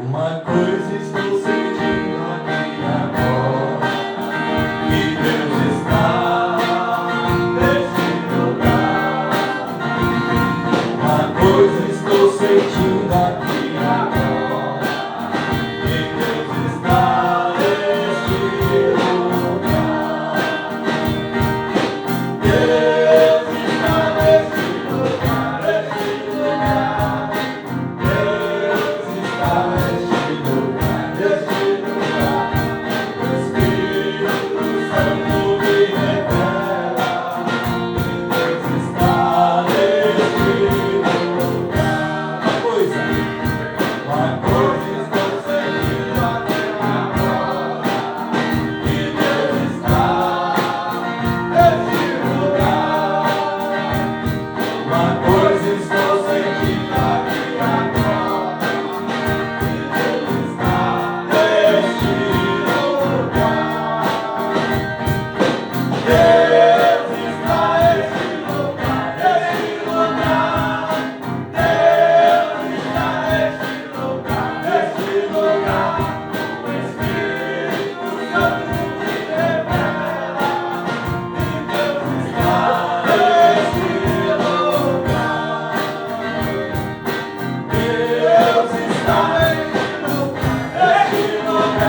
Uma coisa estou sentindo aqui agora, que Deus está neste lugar. Uma coisa estou sentindo aqui agora, que Deus está neste lugar. Deus está neste lugar, neste lugar. Deus está neste lugar, neste lugar. O Espírito Santo me revela que Deus está neste lugar. Uma coisa estou sentindo aqui agora, que Deus está neste lugar. Uma coisa estou sentindo aqui agora, que Deus está neste lugar. Deus está neste lugar, neste lugar. Deus está neste lugar, neste lugar. O Espírito Santo me revela que Deus está neste lugar. Deus está neste lugar, neste lugar.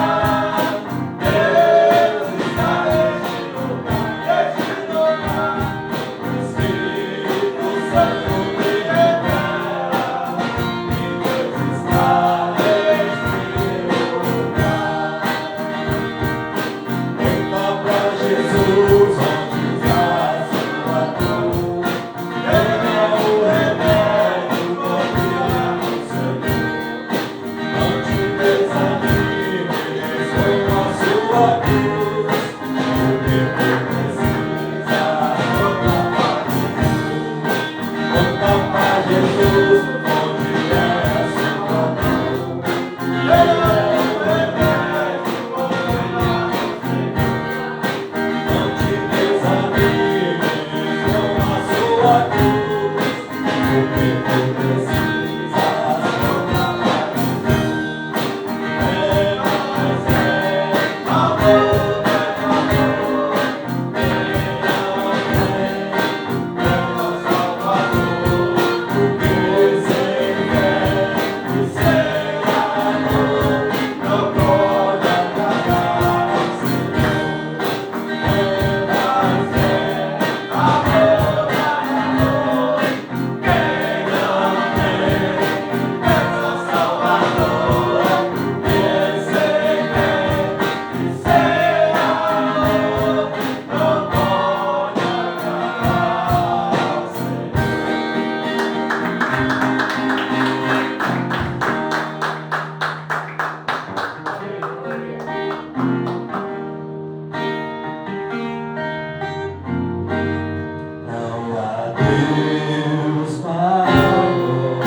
Deus está neste lugar, neste lugar. O Espírito Santo me revela que Deus está neste lugar. Conta pra Jesus onde está sua dor. Ele é o remédio contra o Senhor. Não te desanimes, põe a sua cruz, porque tu precisa voltar para Jesus. Conta pra Jesus onde é sua dor. Ele é o remédio contra o Senhor. Não te desanimes, põe a sua cruz, porque tu precisas voltar para Jesus. É mais amor, é amor, é o Salvador, porque sem fé e sem amor não pode agradar ao Senhor. É mais amor, quem não tem é o Salvador, porque sem fé e sem amor não pode agradar ao Senhor. Não há Deus maior,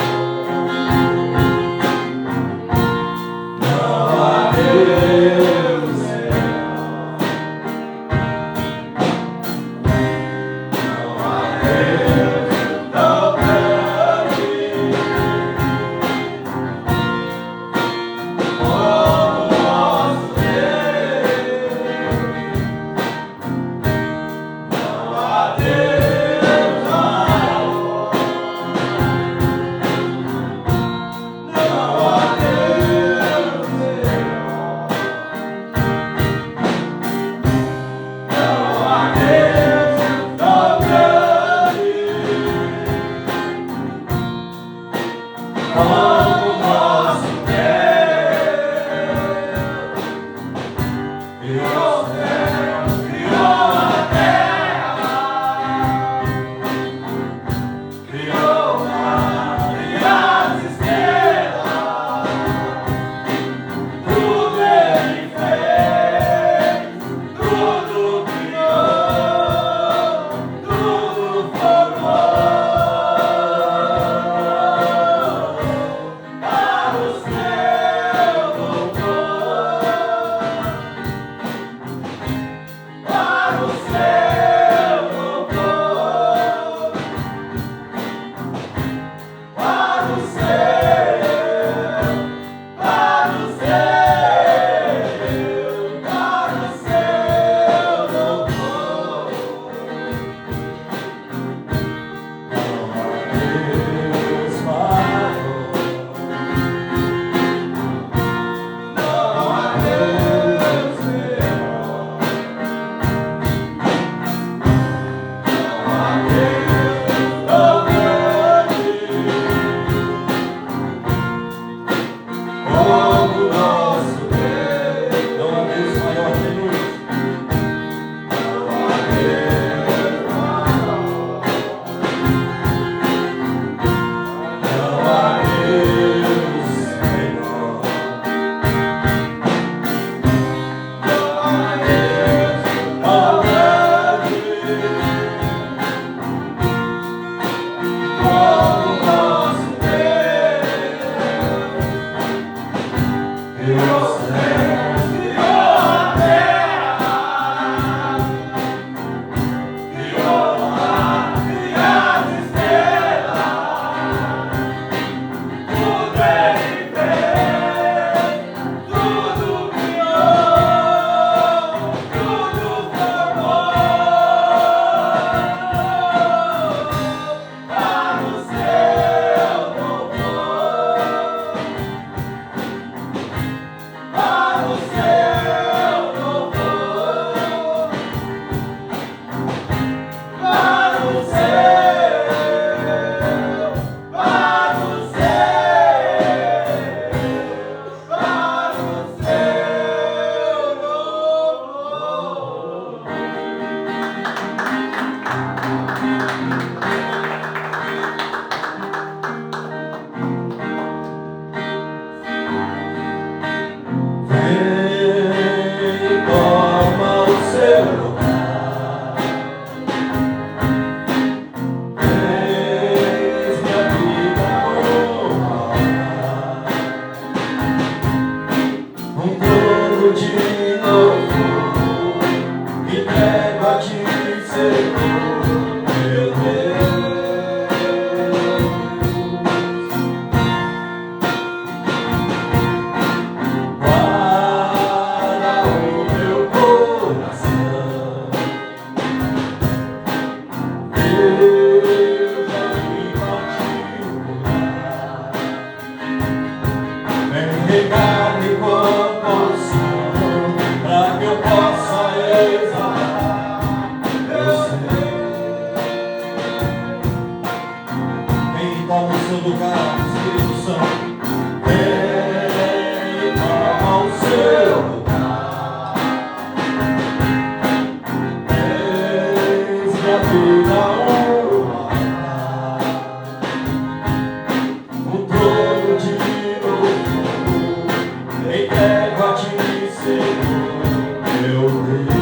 não há Deus melhor, não há Deus tão grande como nosso Deus. Não há Deus maior, não há Deus melhor, não há Deus tão grande como nosso Deus. Criou os céus, criou a terra, criou o mar e as estrelas. Tudo Ele fez, tudo criou, tudo formou. carne, corpo, Senhor, para que eu possa exalar meu ser. Vem, toma o seu lugar, Espírito Santo. Vem, toma o seu lugar. Eis minha vida humana, o trono de louvor, entrego a ti, Senhor, meu Deus.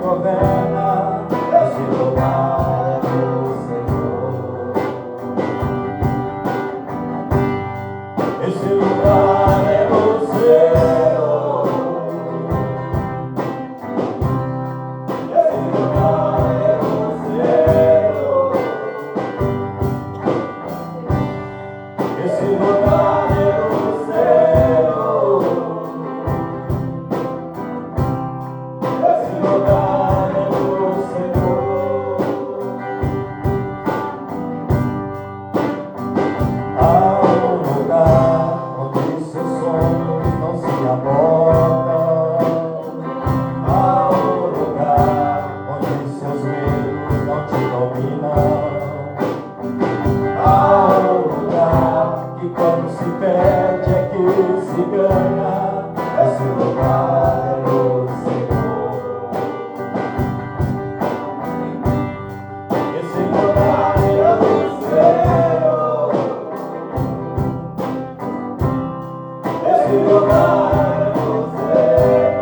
Governa esse lugar é do Senhor. sobe não. Há um lugar que quando se perde é que se ganha. Esse lugar é o Senhor. Esse lugar é o Senhor. Esse lugar é o Senhor.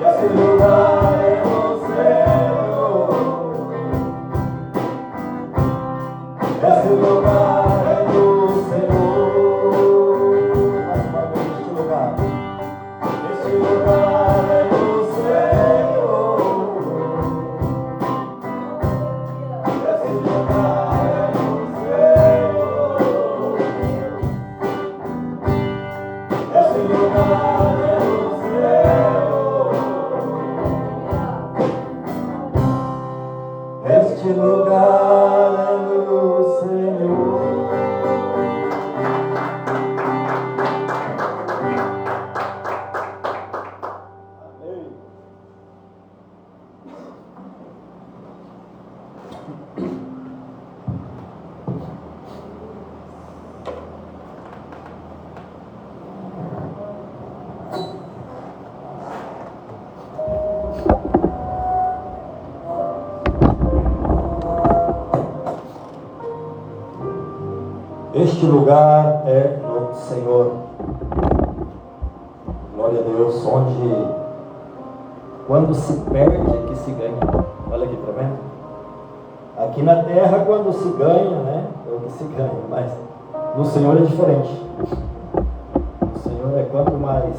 Esse lugar é o Senhor. Esse lugar é do Senhor. Mais uma vez, este lugar. Este lugar é do Senhor. Esse lugar é do Senhor. Esse lugar é do Senhor. Este lugar é do Senhor. Amém. Este lugar é do Senhor. Glória a Deus, onde quando se perde é que se ganha. Olha que tremendo. Aqui na terra, quando se ganha, né, é o que se ganha, mas no Senhor é diferente. O Senhor é quanto mais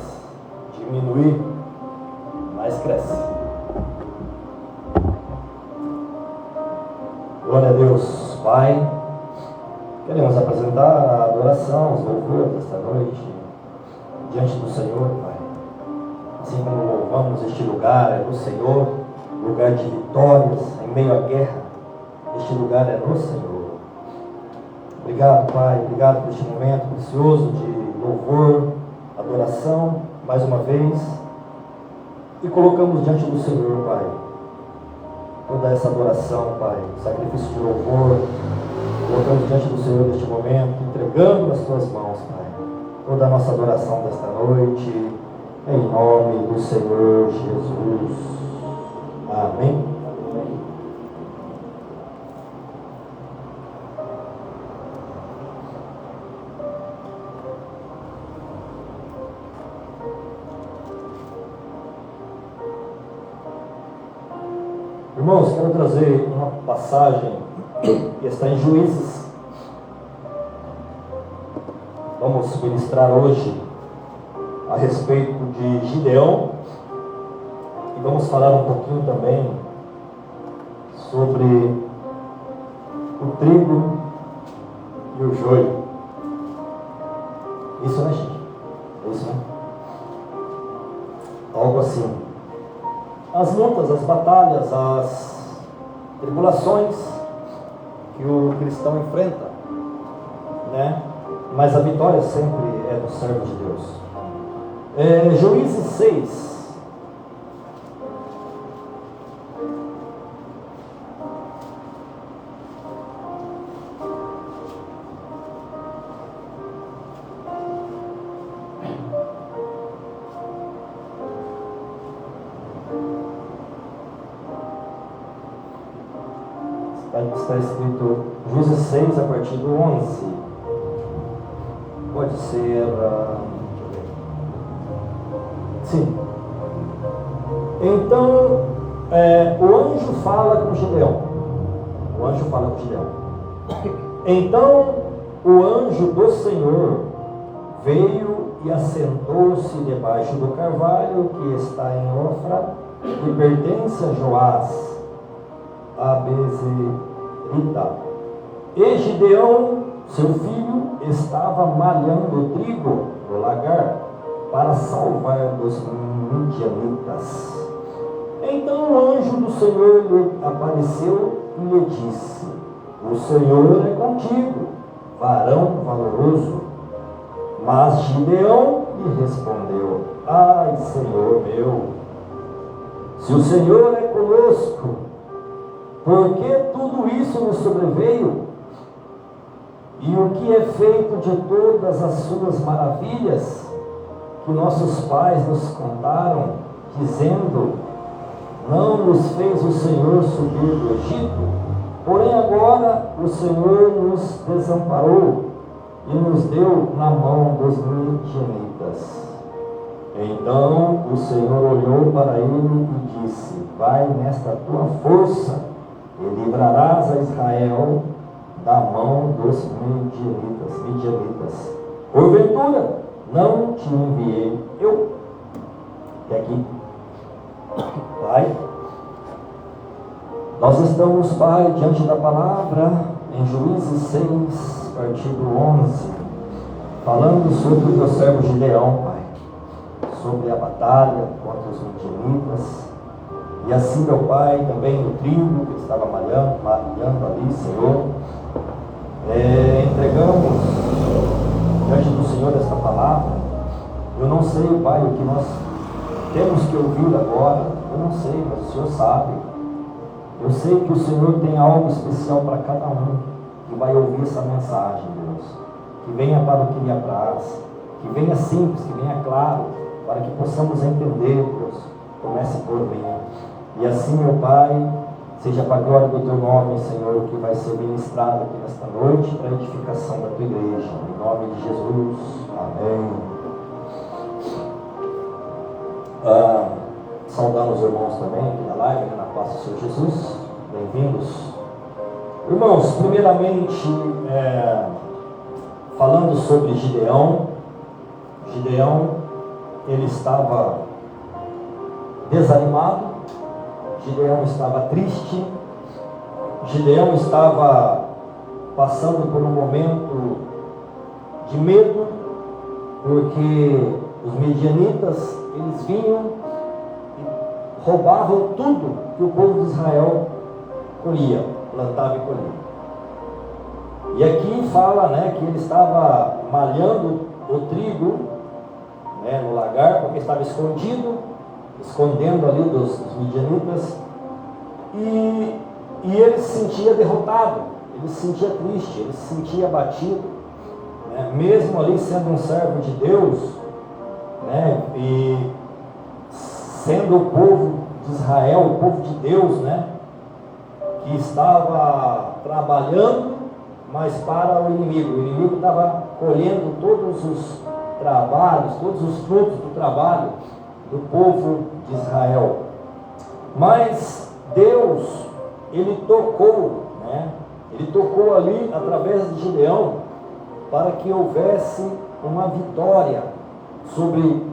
diminuir, mais cresce. Glória a Deus, Pai. Queremos apresentar a adoração, os louvores desta noite diante do Senhor, Pai. Assim como louvamos este lugar é do Senhor, lugar de vitórias em meio à guerra. Este lugar é no Senhor. Obrigado, Pai. Obrigado por este momento precioso de louvor, adoração, mais uma vez. E colocamos diante do Senhor, Pai, toda essa adoração, Pai, sacrifício de louvor. Colocamos diante do Senhor neste momento, entregando nas tuas mãos, Pai, toda a nossa adoração desta noite, em nome do Senhor Jesus. Amém. Irmãos, quero trazer uma passagem que está em Juízes. Vamos ministrar hoje a respeito de Gideão e vamos falar um pouquinho também sobre o trigo e o joio. Isso, né, gente? É isso, né? Algo assim. As lutas, as batalhas, as tribulações que o cristão enfrenta, né? Mas a vitória sempre é do servo de Deus. Juízes 6. Está escrito Juízes 6 a partir do 11. Pode ser. Sim. Então, o anjo fala com Gideão. O anjo fala com Gideão. Então, o anjo do Senhor veio e assentou-se debaixo do carvalho que está em Ofra, que pertence a Joás, a Bezerita. E Gideão, seu filho, estava malhando trigo no lagar para salvar dos midianitas. Então o anjo do Senhor lhe apareceu e lhe disse: o Senhor é contigo, varão valoroso. Mas Gideão lhe respondeu: ai, Senhor meu, Se o Senhor é conosco, por que tudo isso nos sobreveio? E o que é feito de todas as suas maravilhas, que nossos pais nos contaram, dizendo: não nos fez o Senhor subir do Egito? Porém agora o Senhor nos desamparou e nos deu na mão dos midianitas. Então o Senhor olhou para ele e disse: vai nesta tua força e livrarás a Israel da mão dos midianitas. Porventura não te enviei eu? E aqui, Pai, nós estamos, Pai, diante da palavra em Juízes 6, versículo 11, falando sobre o teu servo Gideão, Pai, sobre a batalha contra os midianitas. E assim, meu Pai, também no trigo que estava malhando ali, Senhor, entregamos diante do Senhor esta palavra. Eu não sei, Pai, o que nós temos que ouvir agora, eu não sei, mas o Senhor sabe. Eu sei que o Senhor tem algo especial para cada um que vai ouvir essa mensagem, Deus. Que venha para o que lhe apraz, que venha simples, que venha claro, para que possamos entender, Deus. Comece por mim. E assim, meu Pai, seja para a glória do teu nome, Senhor, que vai ser ministrado aqui nesta noite para a edificação da tua igreja. Em nome de Jesus. Amém. Saudando os irmãos também aqui na live, na paz do Senhor Jesus. Bem-vindos. Irmãos, primeiramente, falando sobre Gideão. Gideão, ele estava desanimado. Gideão estava triste. Gideão estava passando por um momento de medo, porque os midianitas, eles vinham e roubavam tudo que o povo de Israel colhia, plantava e colhia. E aqui fala, que ele estava malhando o trigo, no lagar, porque estava escondendo ali dos midianitas, e ele se sentia derrotado, ele se sentia triste, ele se sentia abatido, mesmo ali sendo um servo de Deus, e sendo o povo de Israel, o povo de Deus, que estava trabalhando, mas para o inimigo estava colhendo todos os trabalhos, todos os frutos do trabalho do povo de Israel. Mas Deus, ele tocou ali através de Gideão, para que houvesse uma vitória sobre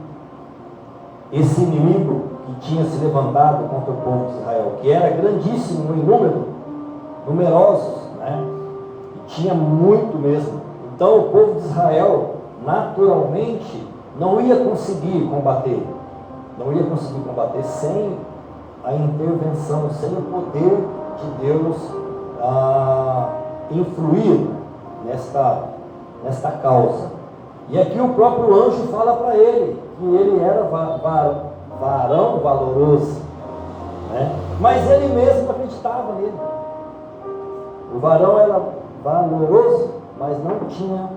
esse inimigo que tinha se levantado contra o povo de Israel, que era grandíssimo em número, numerosos, e tinha muito mesmo. Então o povo de Israel, naturalmente, não ia conseguir combater sem a intervenção, sem o poder de Deus influir nesta causa. E aqui o próprio anjo fala para ele que ele era varão valoroso, mas ele mesmo acreditava nele. O varão era valoroso, mas não tinha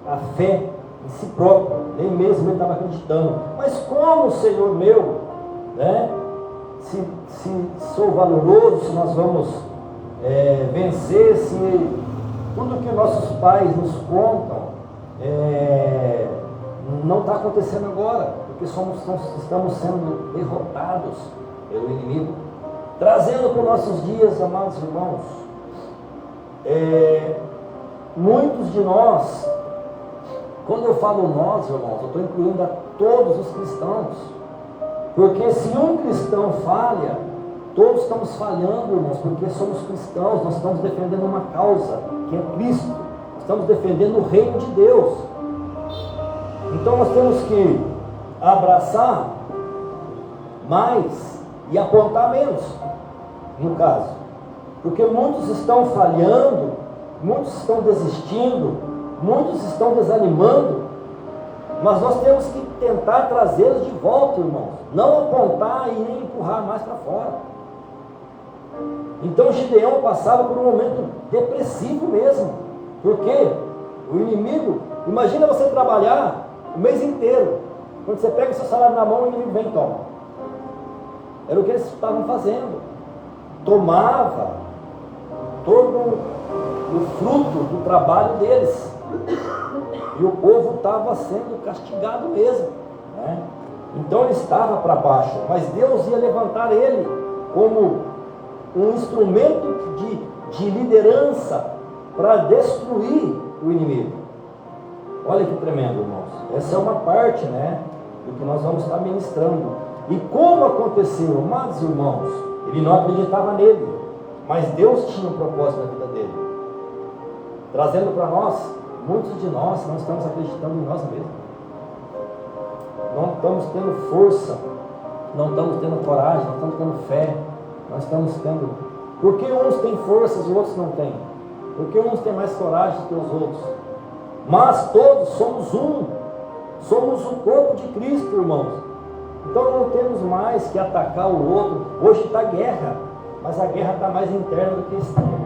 a fé em si próprio, nem mesmo ele estava acreditando. Mas como, Senhor meu, se sou valoroso, se nós vamos vencer, se tudo que nossos pais nos contam não está acontecendo agora, porque estamos sendo derrotados pelo inimigo, trazendo para os nossos dias, amados irmãos, muitos de nós, quando eu falo nós, irmãos, eu estou incluindo a todos os cristãos, porque se um cristão falha, todos estamos falhando, irmãos, porque somos cristãos, nós estamos defendendo uma causa, que é Cristo, estamos defendendo o reino de Deus. Então nós temos que abraçar mais e apontar menos, no caso, porque muitos estão falhando, muitos estão desistindo, muitos estão desanimando, Mas nós temos que tentar trazê-los de volta, irmãos. Não apontar e nem empurrar mais para fora. Então Gideão passava por um momento depressivo mesmo. Porque o inimigo, imagina você trabalhar o mês inteiro. Quando você pega o seu salário na mão, o inimigo vem e toma. Era o que eles estavam fazendo. Tomava todo o fruto do trabalho deles. E o povo estava sendo castigado mesmo, né? Então ele estava para baixo, mas Deus ia levantar ele como um instrumento de liderança para destruir o inimigo. Olha que tremendo, irmãos. Essa é uma parte, né, do que nós vamos estar ministrando. E como aconteceu, amados irmãos, ele não acreditava nele, mas Deus tinha um propósito na vida dele, trazendo para nós. Muitos de nós não estamos acreditando em nós mesmos, não estamos tendo força, não estamos tendo coragem, não estamos tendo fé, nós estamos tendo, porque uns têm força, os outros não têm, porque uns têm mais coragem que os outros, mas todos somos o corpo de Cristo, irmãos. Então não temos mais que atacar o outro. Hoje está guerra, mas a guerra está mais interna do que externa.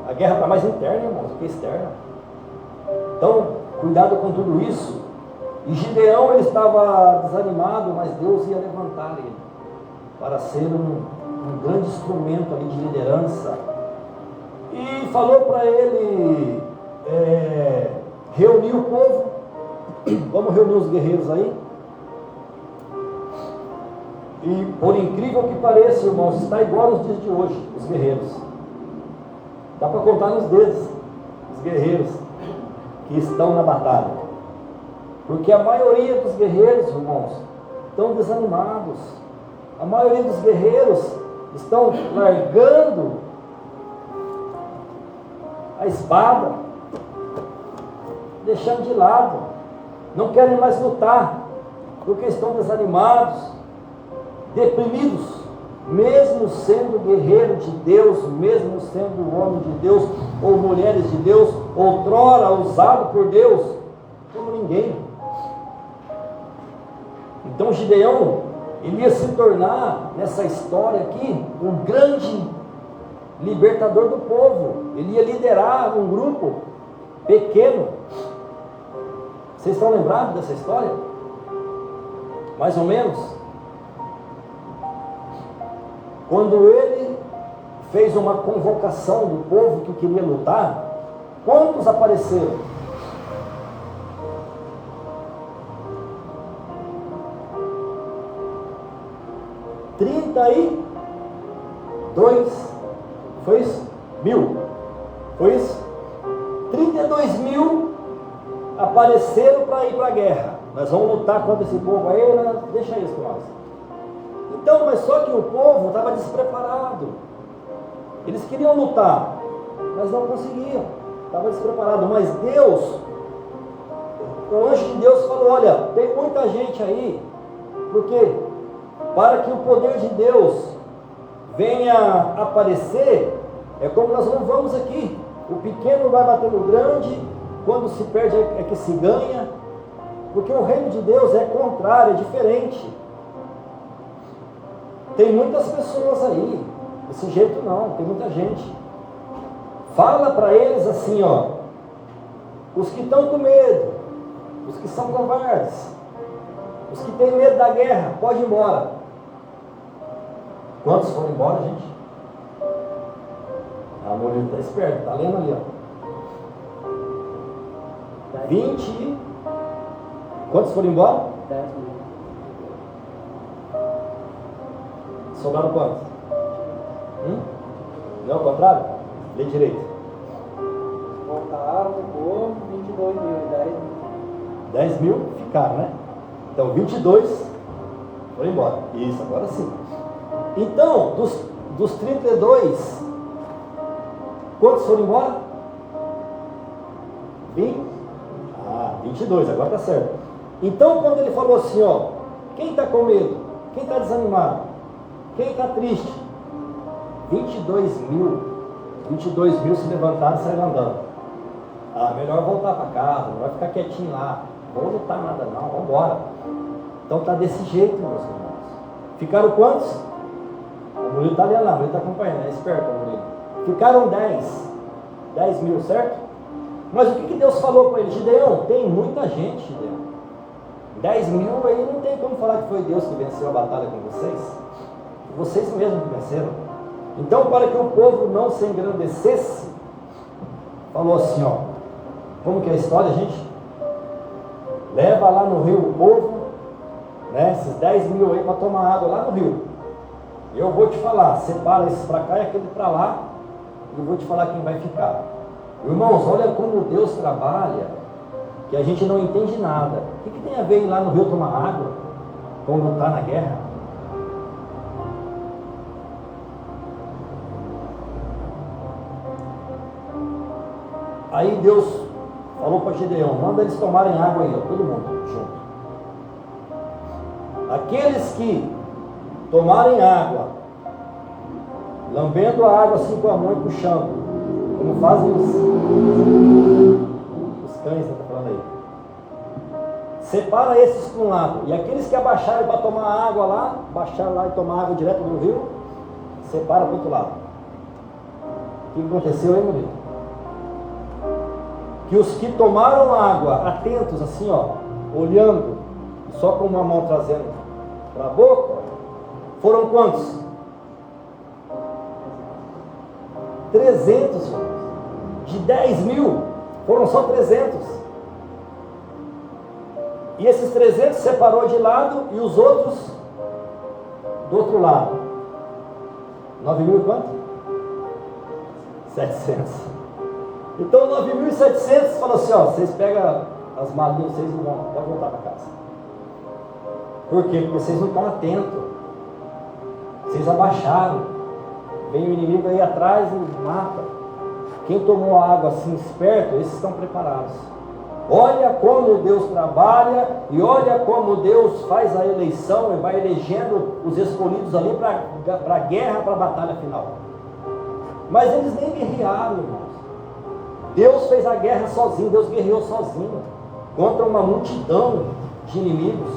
A guerra está mais interna, irmãos, do que externa. Então, cuidado com tudo isso. E Gideão, ele estava desanimado, mas Deus ia levantar ele para ser um grande instrumento ali de liderança. E falou para ele reunir o povo. Vamos reunir os guerreiros aí. E por incrível que pareça, irmãos, está igual nos dias de hoje, os guerreiros. Dá para contar nos dedos os guerreiros que estão na batalha, porque a maioria dos guerreiros, irmãos, estão desanimados. A maioria dos guerreiros estão largando a espada, deixando de lado, não querem mais lutar, porque estão desanimados, deprimidos. Mesmo sendo guerreiro de Deus, mesmo sendo homem de Deus, ou mulheres de Deus, outrora usado por Deus, como ninguém. Então Gideão, ele ia se tornar, nessa história aqui, um grande libertador do povo. Ele ia liderar um grupo pequeno. Vocês estão lembrados dessa história? Mais ou menos? Quando ele fez uma convocação do povo que queria lutar, quantos apareceram? $32 foi isso? Mil, foi isso? 32 mil apareceram para ir para a guerra. Nós vamos lutar contra esse povo aí, né? Deixa isso com nós. Então, mas só que o povo estava despreparado. Eles queriam lutar, mas não conseguiam. Estava despreparado. Mas Deus, o anjo de Deus falou: olha, tem muita gente aí. Por quê? Para que o poder de Deus venha aparecer, é como nós não vamos aqui. O pequeno vai bater no grande, quando se perde é que se ganha. Porque o reino de Deus é contrário, é diferente. Tem muitas pessoas aí, desse jeito não, tem muita gente. Fala para eles assim, ó, os que estão com medo, os que são covardes, os que têm medo da guerra, pode ir embora. Quantos foram embora, gente? A mulher está esperta, está lendo ali, ó. 20. Quantos foram embora? 10 mil. Sobraram quantos? Não é o contrário? Lê direito. Voltaram do povo, 22 mil e 10 mil. 10 mil ficaram, né? Então 22 foram embora. Isso, agora sim. Então, dos 32, quantos foram embora? 20? 22, agora está certo. Então, quando ele falou assim, ó, quem está com medo? Quem está desanimado? Quem está triste? 22 mil se levantaram e saíram andando. Melhor voltar para casa, não vai ficar quietinho lá. vou lutar nada não, vamos embora. Então está desse jeito, meus irmãos. Ficaram quantos? O Murilo está ali lá, o Murilo está acompanhando, é esperto o Murilo. Ficaram 10 mil, certo? Mas o que Deus falou com ele? Gideão, tem muita gente, Gideão. 10 mil aí não tem como falar que foi Deus que venceu a batalha com vocês. Vocês mesmos que venceram. Então, para que o povo não se engrandecesse, falou assim, ó, como que é a história, gente? Leva lá no rio o povo, né, esses 10 mil aí para tomar água lá no rio. E eu vou te falar, separa esses para cá e aquele para lá, e eu vou te falar quem vai ficar. Irmãos, olha como Deus trabalha, que a gente não entende nada. O que tem a ver ir lá no rio tomar água, com lutar na guerra? Aí Deus falou para Gideão, manda eles tomarem água aí, ó, todo mundo junto. Aqueles que tomarem água, lambendo a água assim com a mão e puxando, como fazem os cães, está falando aí. Separa esses para um lado, e aqueles que abaixarem para tomar água lá, baixar lá e tomar água direto do rio, separa para o outro lado. O que aconteceu aí, Murilo? Que os que tomaram água, atentos assim, ó, olhando, só com uma mão trazendo para a boca, foram quantos? 300, irmãos. De 10 mil, foram só 300. E esses 300 separou de lado e os outros do outro lado. 9 mil e quanto? 700. Então 9.700 falou assim, ó, vocês pegam as malinhas, vocês não vão, pode voltar para casa. Por quê? Porque vocês não estão atentos. Vocês abaixaram. Vem o inimigo aí atrás e mata. Quem tomou a água assim esperto, esses estão preparados. Olha como Deus trabalha e olha como Deus faz a eleição e vai elegendo os escolhidos ali para a guerra, para a batalha final. Mas eles nem guerrearam, irmãos. Deus fez a guerra sozinho, Deus guerreou sozinho contra uma multidão de inimigos.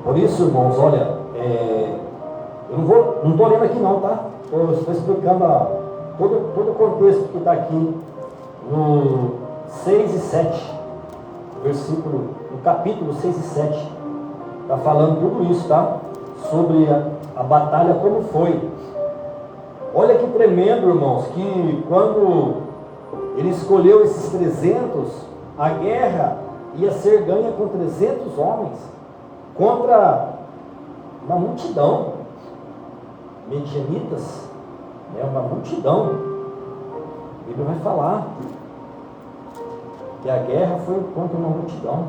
Por isso, irmãos, olha, eu não estou lendo aqui não, tá? Estou explicando todo o contexto que está aqui no 6 e 7, no capítulo 6 e 7, está falando tudo isso, tá? Sobre a batalha como foi. Olha que tremendo, irmãos, que quando ele escolheu esses 300, a guerra ia ser ganha com 300 homens, contra uma multidão, medianitas, né, uma multidão. A Bíblia vai falar que a guerra foi contra uma multidão.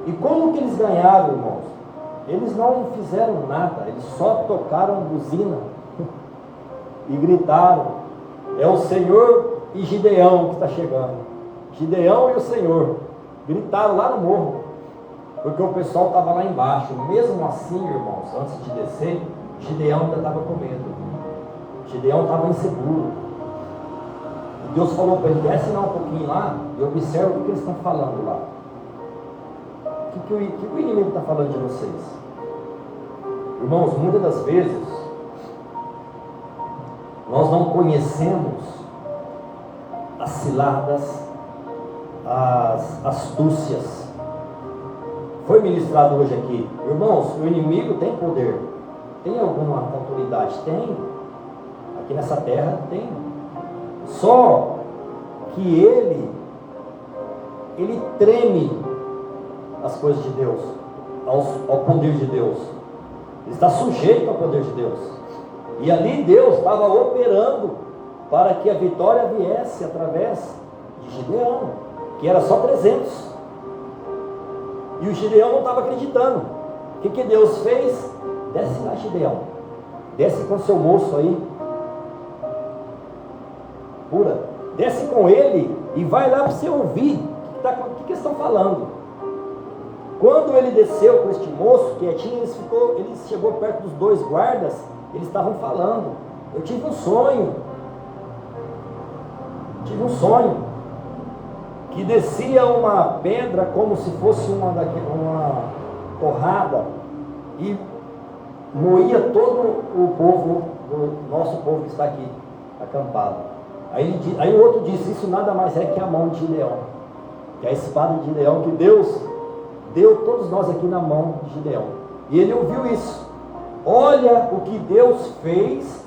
E como que eles ganharam, irmãos? Eles não fizeram nada, eles só tocaram buzina e gritaram, é o Senhor e Gideão que está chegando. Gideão e o Senhor gritaram lá no morro, porque o pessoal estava lá embaixo. Mesmo assim, irmãos, antes de descer, Gideão ainda estava com medo. Gideão estava inseguro. E Deus falou para ele, desce lá um pouquinho lá e observa o que eles estão falando lá. O que o inimigo está falando de vocês? Irmãos, muitas das vezes nós não conhecemos as ciladas, as astúcias. Foi ministrado hoje aqui, irmãos, o inimigo tem poder. Tem alguma autoridade? Tem. Aqui nessa terra tem. Só que ele treme as coisas de Deus, ao poder de Deus. Ele está sujeito ao poder de Deus. E ali Deus estava operando para que a vitória viesse através de Gideão, que era só 300. E o Gideão não estava acreditando. O que Deus fez? Desce lá, Gideão. Desce com seu moço aí. Pura. Desce com ele e vai lá para você ouvir o que eles estão falando. quando ele desceu com este moço quietinho, ele chegou perto dos dois guardas, eles estavam falando. Eu tive um sonho. Que descia uma pedra como se fosse uma torrada e moía todo o povo, o nosso povo que está aqui acampado. Aí o outro disse: isso nada mais é que a mão de Gideão, que é a espada de Gideão, que Deus deu todos nós aqui na mão de Gideão. E ele ouviu isso. Olha o que Deus fez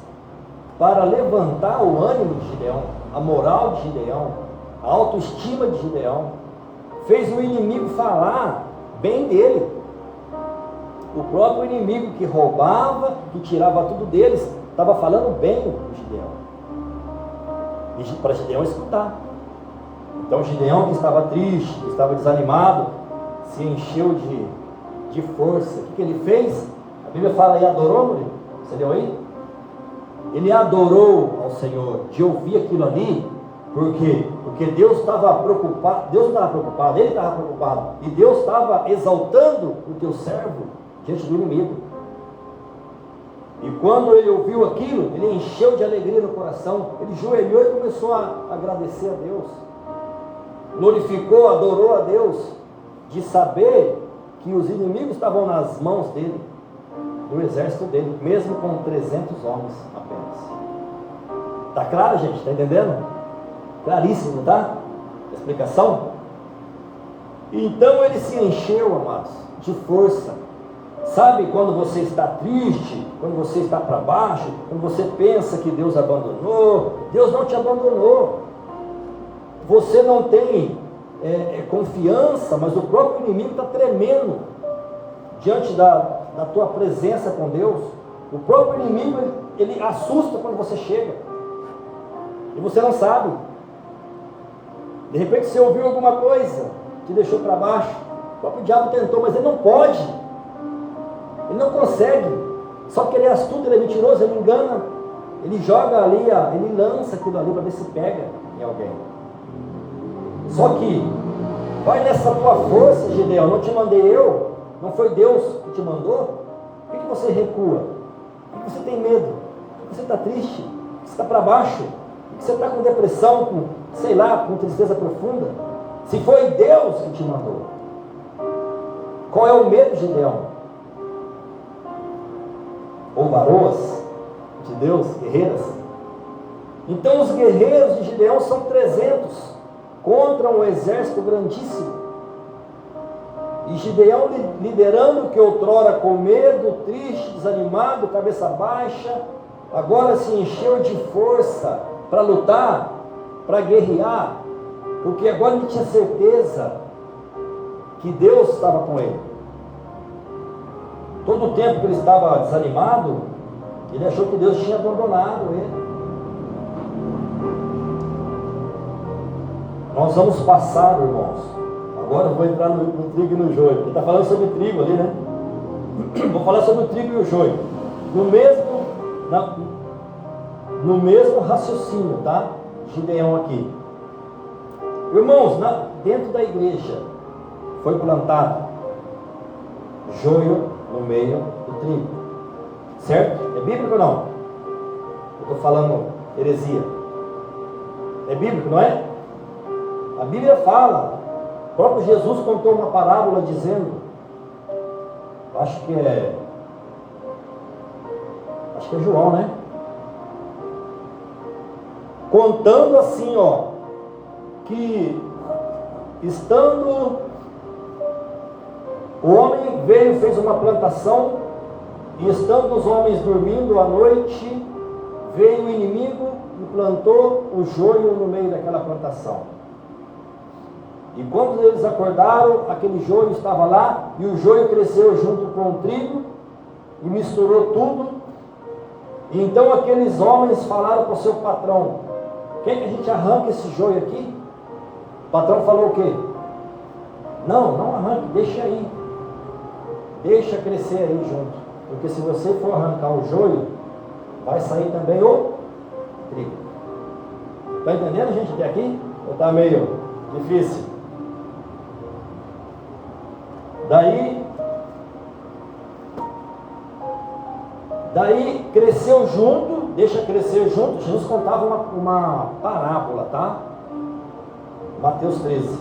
para levantar o ânimo de Gideão, a moral de Gideão, a autoestima de Gideão. Fez o inimigo falar bem dele. O próprio inimigo que roubava, que tirava tudo deles, estava falando bem do Gideão. E para Gideão escutar. Então Gideão, que estava triste, que estava desanimado, se encheu de força. O que ele fez? A Bíblia fala: e adorou, Murilo? Você leu aí? Ele adorou ao Senhor, de ouvir aquilo ali. Por quê? Porque Deus estava preocupado, ele estava preocupado, e Deus estava exaltando o teu servo diante do inimigo. E quando ele ouviu aquilo, ele encheu de alegria no coração, ele joelhou e começou a agradecer a Deus, glorificou, adorou a Deus, de saber que os inimigos estavam nas mãos dele, do exército dele, mesmo com 300 homens apenas. Está claro, gente? Está entendendo? Claríssimo, tá? A explicação? Então ele se encheu, amados, de força. Sabe quando você está triste, quando você está para baixo, quando você pensa que Deus abandonou? Deus não te abandonou. Você não tem confiança, mas o próprio inimigo está tremendo diante da tua presença com Deus. O próprio inimigo, ele assusta quando você chega e você não sabe. De repente você ouviu alguma coisa, te deixou para baixo. O próprio diabo tentou, mas ele não pode, ele não consegue. Só que ele é astuto, ele é mentiroso, ele engana, ele joga ali, ele lança aquilo ali para ver se pega em alguém. Só que vai nessa tua força, Gideão. Não te mandei eu, não foi Deus que te mandou. Por que você recua? Por que você tem medo? Por que você está triste? Por que você está para baixo? Por que você está com depressão, com tristeza profunda? Se foi Deus que te mandou, qual é o medo, Gideão? Ou varoas de Deus, guerreiras? Então os guerreiros de Gideão são 300 contra um exército grandíssimo. E Gideão, liderando que outrora com medo, triste, desanimado, cabeça baixa, agora se encheu de força para lutar, para guerrear, porque agora ele tinha certeza que Deus estava com ele. Todo o tempo que ele estava desanimado, ele achou que Deus tinha abandonado ele. Nós vamos passar, irmãos. Agora eu vou entrar no trigo e no joio. Ele está falando sobre trigo ali, né? Vou falar sobre o trigo e o joio. No mesmo raciocínio, tá? Gideão aqui. Irmãos, dentro da igreja foi plantado joio no meio do trigo. Certo? É bíblico ou não? Eu estou falando heresia. É bíblico, não é? A Bíblia fala, o próprio Jesus contou uma parábola dizendo, acho que é João, né? Contando assim, que estando o homem veio, fez uma plantação, e estando os homens dormindo à noite, veio o inimigo e plantou o joio no meio daquela plantação. E quando eles acordaram, aquele joio estava lá, e o joio cresceu junto com o trigo, e misturou tudo. E então aqueles homens falaram para o seu patrão: quer que a gente arranque esse joio aqui? O patrão falou o quê? Não arranque, deixa aí. Deixa crescer aí junto. Porque se você for arrancar o joio, vai sair também o trigo. Está entendendo, gente, até aqui? Ou está meio difícil? Daí cresceu junto, deixa crescer junto. Jesus contava uma parábola, tá? Mateus 13.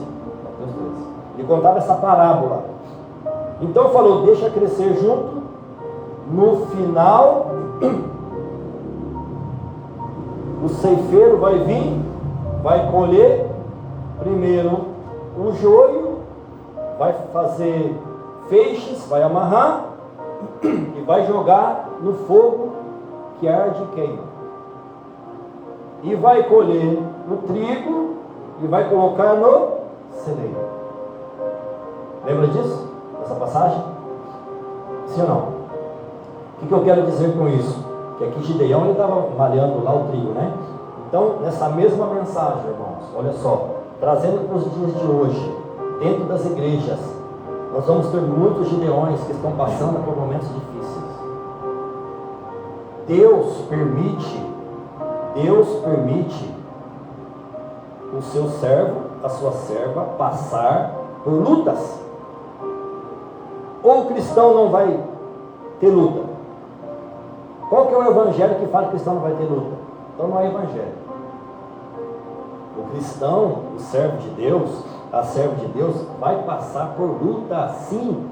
Ele contava essa parábola. Então falou, deixa crescer junto. No final, o ceifeiro vai vir, vai colher primeiro o joio, vai fazer feixes, vai amarrar e vai jogar no fogo que arde e queima. E vai colher o trigo e vai colocar no celeiro. Lembra disso? Essa passagem? Sim ou não? O que eu quero dizer com isso? Que aqui Gideão ele estava malhando lá o trigo, né? Então, nessa mesma mensagem, irmãos, olha só, trazendo para os dias de hoje, dentro das igrejas, nós vamos ter muitos Gideões que estão passando por momentos difíceis. Deus permite o seu servo, a sua serva, passar por lutas. Ou o cristão não vai ter luta? Qual que é o evangelho que fala que o cristão não vai ter luta? Então não é evangelho. O cristão, o servo de Deus, a serva de Deus, vai passar por luta sim,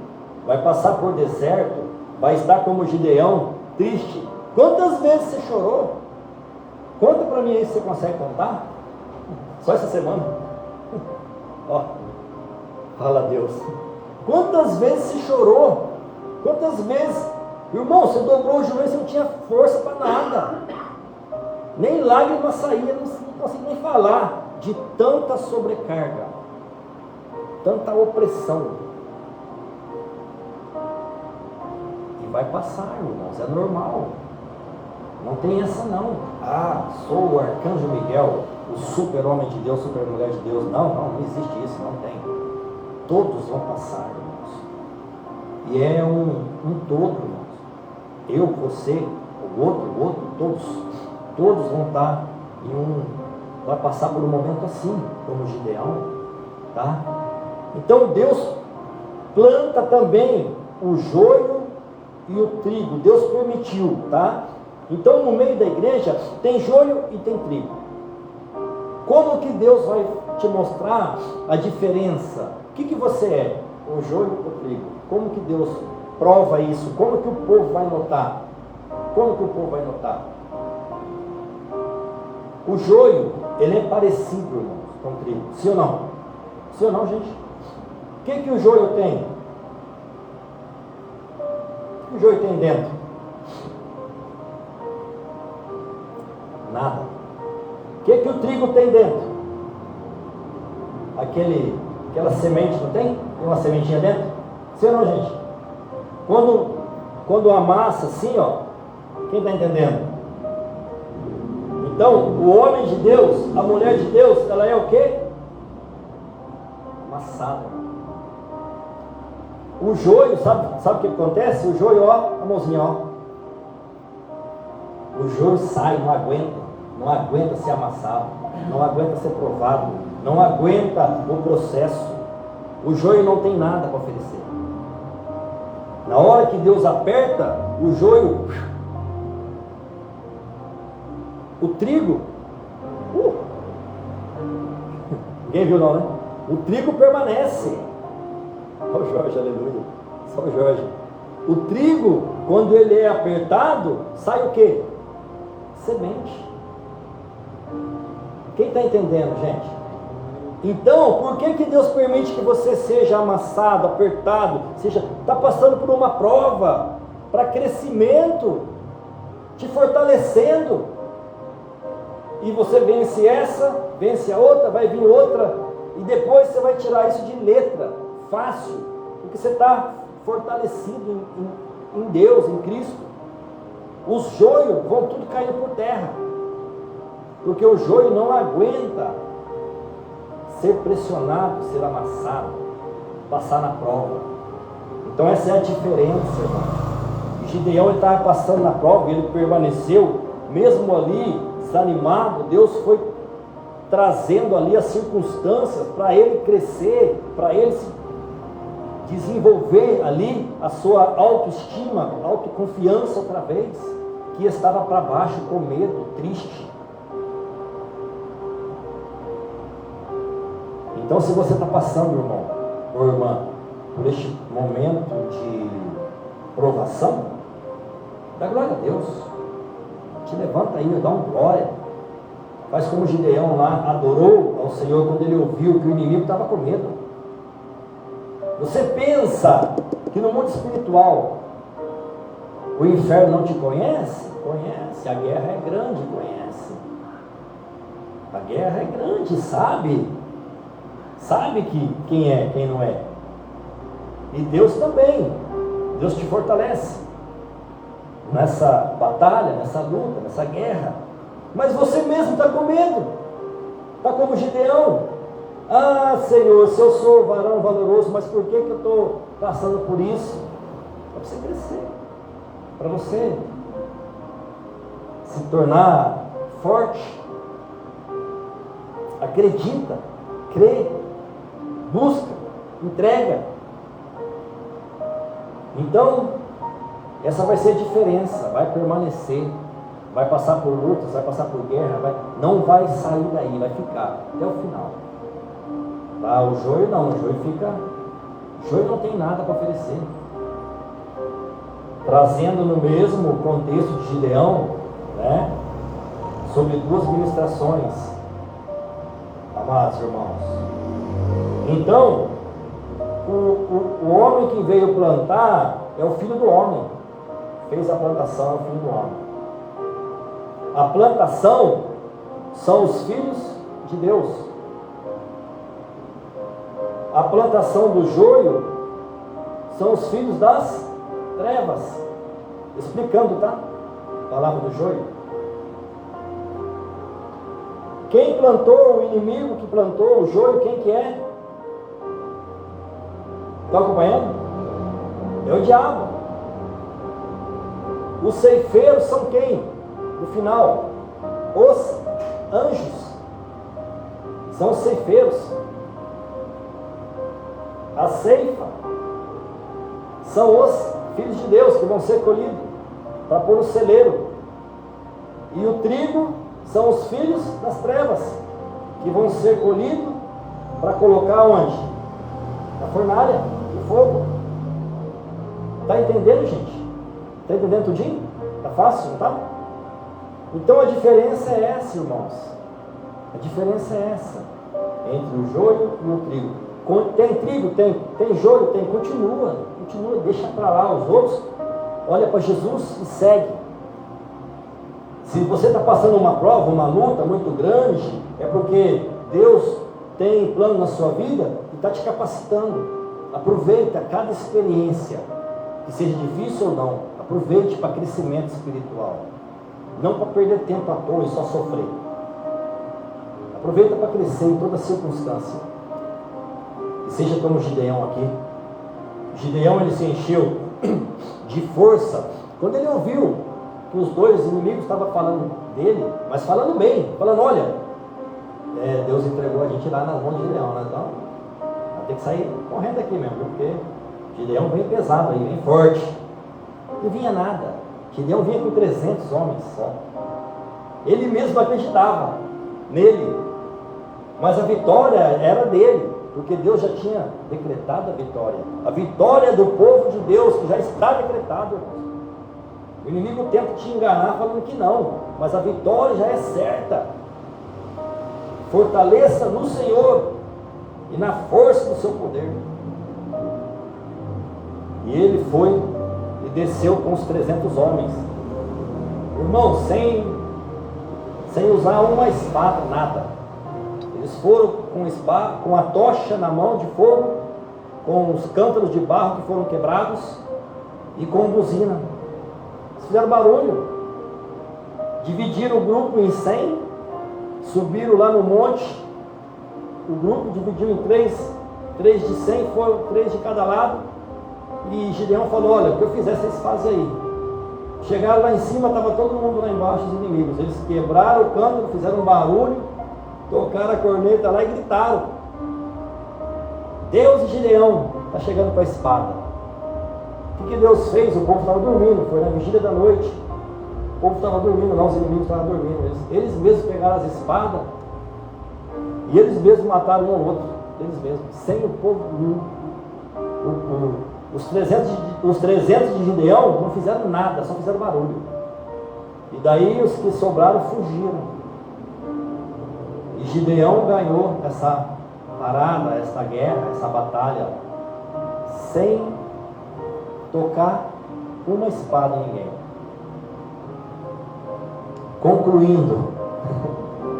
vai passar por deserto, vai estar como Gideão, triste. Quantas vezes você chorou? Conta para mim aí se você consegue contar. Só essa semana. Ó, fala a Deus. Quantas vezes você chorou? Quantas vezes? Irmão, você dobrou o joelho, você não tinha força para nada. Nem lágrima saía, não consigo nem falar. De tanta sobrecarga, tanta opressão. E vai passar, irmãos, é normal. Não tem essa não. Ah, sou o arcanjo Miguel, o super homem de Deus, super mulher de Deus. Não existe isso, não tem. Todos vão passar, irmãos. E é um todo, irmãos. Eu, você, o outro, todos vão estar vai passar por um momento assim, como Gideão, tá? Então Deus planta também o joio e o trigo. Deus permitiu, tá? Então no meio da igreja tem joio e tem trigo. Como que Deus vai te mostrar a diferença? O que você é? O joio ou o trigo? Como que Deus prova isso? Como que o povo vai notar? Como que o povo vai notar? O joio, ele é parecido, irmãos, com o trigo. Sim ou não? Sim ou não, gente? O que o joio tem? O que o joio tem dentro? Nada. O que o trigo tem dentro? Aquela semente, não tem? Tem uma sementinha dentro? Sim ou não, gente? Quando amassa assim, ó, quem está entendendo? Então, o homem de Deus, a mulher de Deus, ela é o quê? Amassada. O joio, sabe o que acontece? O joio, ó, a mãozinha, ó. O joio sai, não aguenta ser amassado, não aguenta ser provado, não aguenta o processo. O joio não tem nada para oferecer. Na hora que Deus aperta, o joio, o trigo, ninguém viu não, né? O trigo permanece. Olha o Jorge, aleluia. Só o Jorge. O trigo, quando ele é apertado, sai o quê? Semente. Quem está entendendo, gente? Então, por que Deus permite que você seja amassado, apertado, está passando por uma prova, para crescimento, te fortalecendo, e você vence essa, vence a outra, vai vir outra, e depois você vai tirar isso de letra, fácil, porque você está fortalecido em Deus, em Cristo. Os joios vão tudo caindo por terra, porque o joio não aguenta ser pressionado, ser amassado, passar na prova. Então essa é a diferença, irmão. E Gideão estava passando na prova e ele permaneceu, mesmo ali desanimado. Deus foi trazendo ali as circunstâncias para ele crescer, para ele desenvolver ali a sua autoestima, autoconfiança outra vez, que estava para baixo, com medo, triste. Então, se você está passando, irmão ou irmã, por este momento de provação, dá glória a Deus. Te levanta aí, dá uma glória. Faz como Gideão lá adorou ao Senhor quando ele ouviu que o inimigo estava com medo. Você pensa que no mundo espiritual o inferno não te conhece? Conhece. A guerra é grande, conhece. A guerra é grande, sabe? Sabe quem é, quem não é. E Deus também. Deus te fortalece nessa batalha, nessa luta, nessa guerra. Mas você mesmo está com medo. Está como Gideão. Ah, Senhor, se eu sou varão valoroso, mas por que eu estou passando por isso? Para você crescer. Para você se tornar forte. Acredita, crê, busca, entrega. Então, essa vai ser a diferença, vai permanecer, vai passar por lutas, vai passar por guerra, não vai sair daí, vai ficar até o final. Tá? O joio não, o joio fica, o joio não tem nada para oferecer. Trazendo no mesmo contexto de Gideão, né, sobre duas ministrações, amados irmãos. Então, o homem que veio plantar é o filho do homem. Fez a plantação, é o filho do homem. A plantação são os filhos de Deus. A plantação do joio são os filhos das trevas. Explicando, tá? A palavra do joio. Quem plantou, o inimigo que plantou o joio, quem que é? Está acompanhando? É o diabo. Os ceifeiros são quem? No final, os anjos. São os ceifeiros. A ceifa são os filhos de Deus que vão ser colhidos para pôr no celeiro. E o trigo são os filhos das trevas que vão ser colhidos para colocar onde? Na fornalha, no fogo. Está entendendo, gente? Está entendendo tudinho? Está fácil, não está? Então a diferença é essa, irmãos. A diferença é essa entre o joio e o trigo. Tem trigo, tem joio, continua, deixa para lá os outros, olha para Jesus e segue. Se você está passando uma prova, uma luta muito grande, é porque Deus tem plano na sua vida e está te capacitando. Aproveita cada experiência, que seja difícil ou não, aproveite para crescimento espiritual, não para perder tempo à toa e só sofrer. Aproveita para crescer em toda circunstância. E seja como Gideão aqui. Gideão, ele se encheu de força quando ele ouviu que os dois inimigos estavam falando dele, mas falando bem, falando, olha, Deus entregou a gente lá nas mãos de Gideão, né? Então vai ter que sair correndo aqui mesmo, porque Gideão vem pesado aí, vem forte. Não vinha nada. Gideão vinha com 300 homens só. Ele mesmo acreditava nele, mas a vitória era dele, porque Deus já tinha decretado a vitória do povo de Deus, que já está decretado. O inimigo tenta te enganar falando que não, mas a vitória já é certa. Fortaleça no Senhor e na força do seu poder. E ele foi e desceu com os 300 homens, irmão, sem usar uma espada, nada. Eles foram com espada, com a tocha na mão de fogo, com os cântaros de barro que foram quebrados e com buzina. Eles fizeram barulho, dividiram o grupo em 100, subiram lá no monte. O grupo dividiu em 3 de 100, foram 3 de cada lado. E Gideão falou, olha, o que eu fizer vocês fazem aí. Chegaram lá em cima, estava todo mundo lá embaixo, os inimigos. Eles quebraram o cântaro, fizeram um barulho, tocaram a corneta lá e gritaram. Deus e Gideão está chegando com a espada. O que Deus fez? O povo estava dormindo, foi na vigília da noite. O povo estava dormindo, não, os inimigos estavam dormindo. Eles mesmos pegaram as espadas e eles mesmos mataram um ao outro. Eles mesmos, sem o povo. Os 300 de Gideão não fizeram nada, só fizeram barulho. E daí os que sobraram fugiram. E Gideão ganhou essa parada, essa guerra, essa batalha, sem tocar uma espada em ninguém. Concluindo,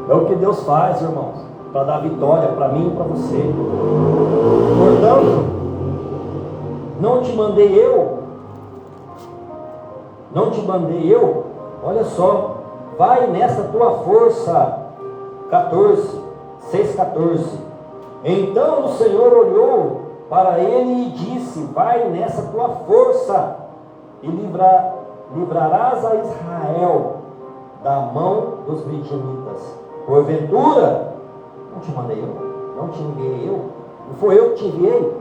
é o que Deus faz, irmãos, para dar vitória para mim e para você. Portanto, não te mandei eu, olha só, vai nessa tua força. 6,14. Então o Senhor olhou para ele e disse: vai nessa tua força e livrarás a Israel da mão dos midianitas. Porventura, não te mandei eu, não te enviei eu, não foi eu que te enviei?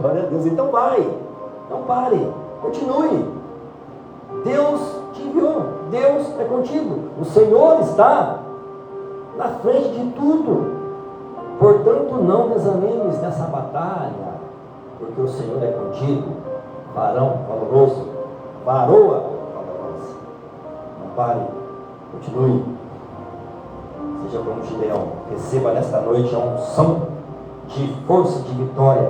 Glória a Deus. Então vai, não pare, continue. Deus te enviou, Deus é contigo, o Senhor está na frente de tudo. Portanto, não desanimes nessa batalha, porque o Senhor é contigo, varão valoroso, varoa valorosa. Não pare, continue, seja como Gideão. Receba nesta noite a unção de força, de vitória,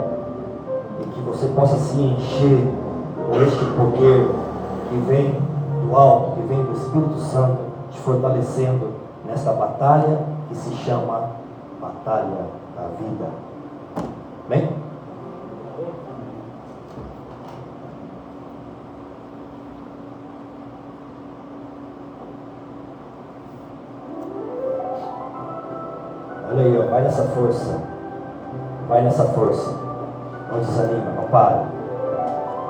e que você possa se encher com este poder que vem do alto, que vem do Espírito Santo, te fortalecendo nesta batalha que se chama batalha da vida. Amém? Olha aí, ó, vai nessa força. Vai nessa força. Não desanima, não para.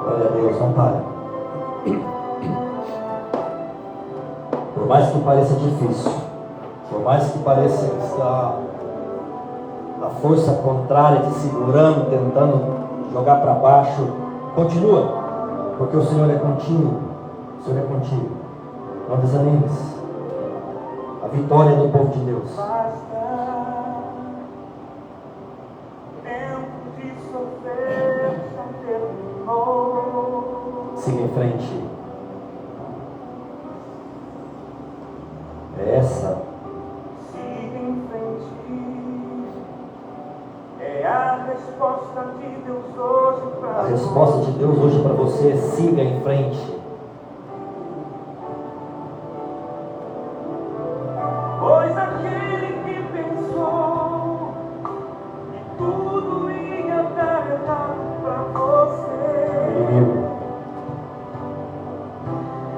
Glória a Deus, não para. Por mais que pareça difícil, por mais que pareça que está a força contrária te segurando, tentando jogar para baixo, continua, porque o Senhor é contigo. O Senhor é contigo. Não desanimes. A vitória é do povo de Deus. Siga em frente. É essa. Siga em frente. É a resposta de Deus hoje para A resposta de Deus hoje para você é: siga em frente. Pois aquele que pensou que tudo ia dar errado para você, Inimigo,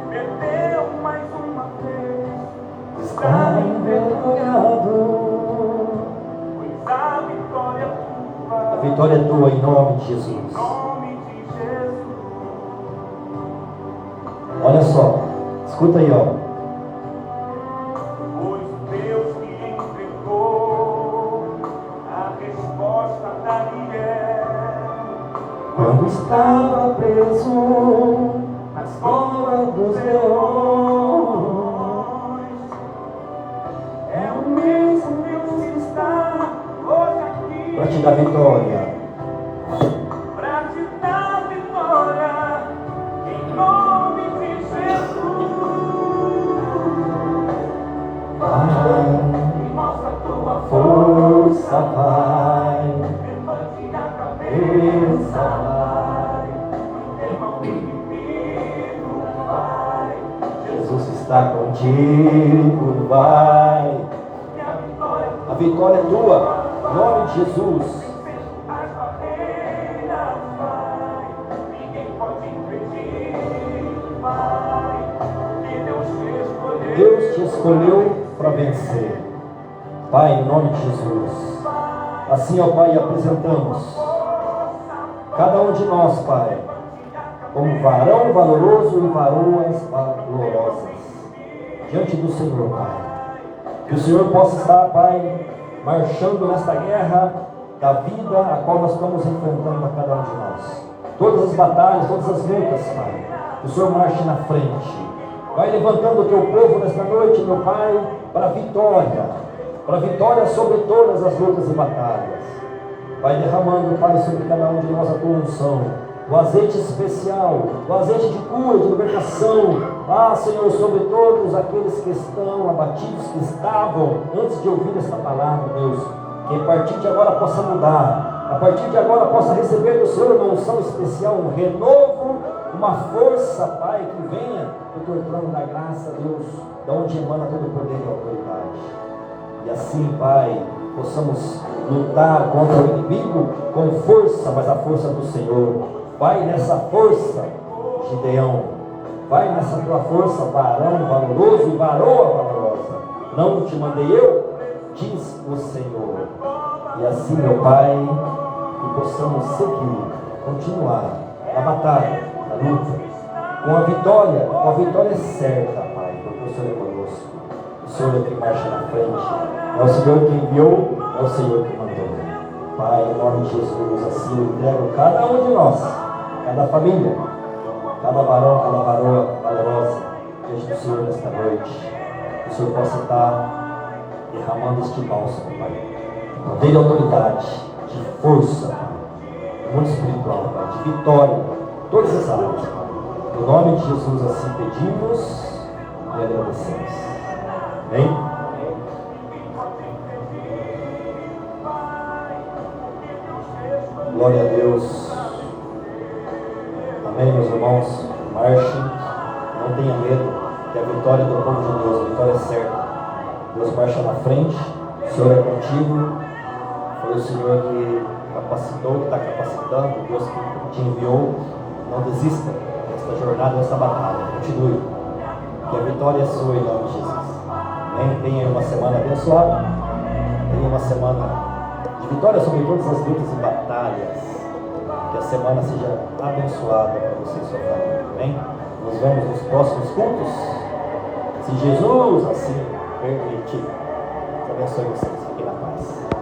perdeu mais uma vez. está envergonhado. Pois a vitória é tua. A vitória é tua em nome de Jesus. Em nome de Jesus. Olha só, escuta aí, ó. Pois Deus que entregou a resposta a Daniel. Quando estava preso nas covas dos leões, É o mesmo Deus que está hoje aqui para te dar vitória. para te dar vitória em nome de Jesus. Vai, E mostra a tua força vai, levante a cabeça cabeça, vai. tema o inimigo vai. Jesus está contigo, vai. E a vitória A vitória é tua, em nome de Jesus. as barreiras vai. Ninguém pode impedir, vai. Que Deus te escolheu. Deus te escolheu para vencer. Pai, em nome de Jesus. Assim, ó Pai, apresentamos cada um de nós, Pai, como varão valoroso e varoas valorosas diante do Senhor, Pai. Que o Senhor possa estar, Pai, marchando nesta guerra da vida a qual nós estamos enfrentando a cada um de nós. Todas as batalhas, todas as lutas, Pai, que o Senhor marche na frente. Vai levantando o teu povo nesta noite, meu Pai, para a vitória sobre todas as lutas e batalhas. Vai derramando, Pai, sobre cada um de nós a tua unção, o azeite especial, o azeite de cura, de libertação. Senhor, sobre todos aqueles que estão abatidos, que estavam antes de ouvir esta palavra, Deus, que a partir de agora possa mudar, a partir de agora possa receber do Senhor uma unção especial, um renovo, uma força, Pai, que venha do teu trono da graça, Deus, da onde emana todo o poder e autoridade. E assim, Pai, possamos lutar contra o inimigo com força, mas a força do Senhor. Vai nessa força, Gideão. Vai nessa tua força, varão valoroso e varoa valorosa. Não te mandei eu, diz o Senhor. E assim, meu Pai, que possamos seguir, continuar na batalha, na luta, com a vitória certa, Pai, porque o Senhor é conosco. O Senhor é que marcha na frente. É o Senhor que enviou, é o Senhor que mandou. Pai, em nome de Jesus, assim eu entrego cada um de nós, cada família, cada varão, cada varoa valorosa, diante do Senhor nesta noite. Que o Senhor possa estar derramando este bálsamo, Pai, de poder e autoridade, de força, Pai, mundo espiritual, Pai, de vitória, todas as áreas, Pai. Em nome de Jesus, assim pedimos e agradecemos. Amém? Glória a Deus. Amém, meus irmãos. Marchem, não tenha medo, que a vitória do povo de Deus, a vitória é certa. Deus marcha na frente, o Senhor é contigo. Foi o Senhor que capacitou, que está capacitando, Deus que te enviou. Não desista desta jornada, desta batalha. Continue, que a vitória é sua em nome de Jesus. Amém? Tenha uma semana abençoada. Tenha uma semana de vitória sobre todas as lutas e batalhas. Que a semana seja abençoada para você e sua família. Amém? Nos vemos nos próximos cultos. Se Jesus assim permitir. Deus abençoe vocês. Fiquem na paz.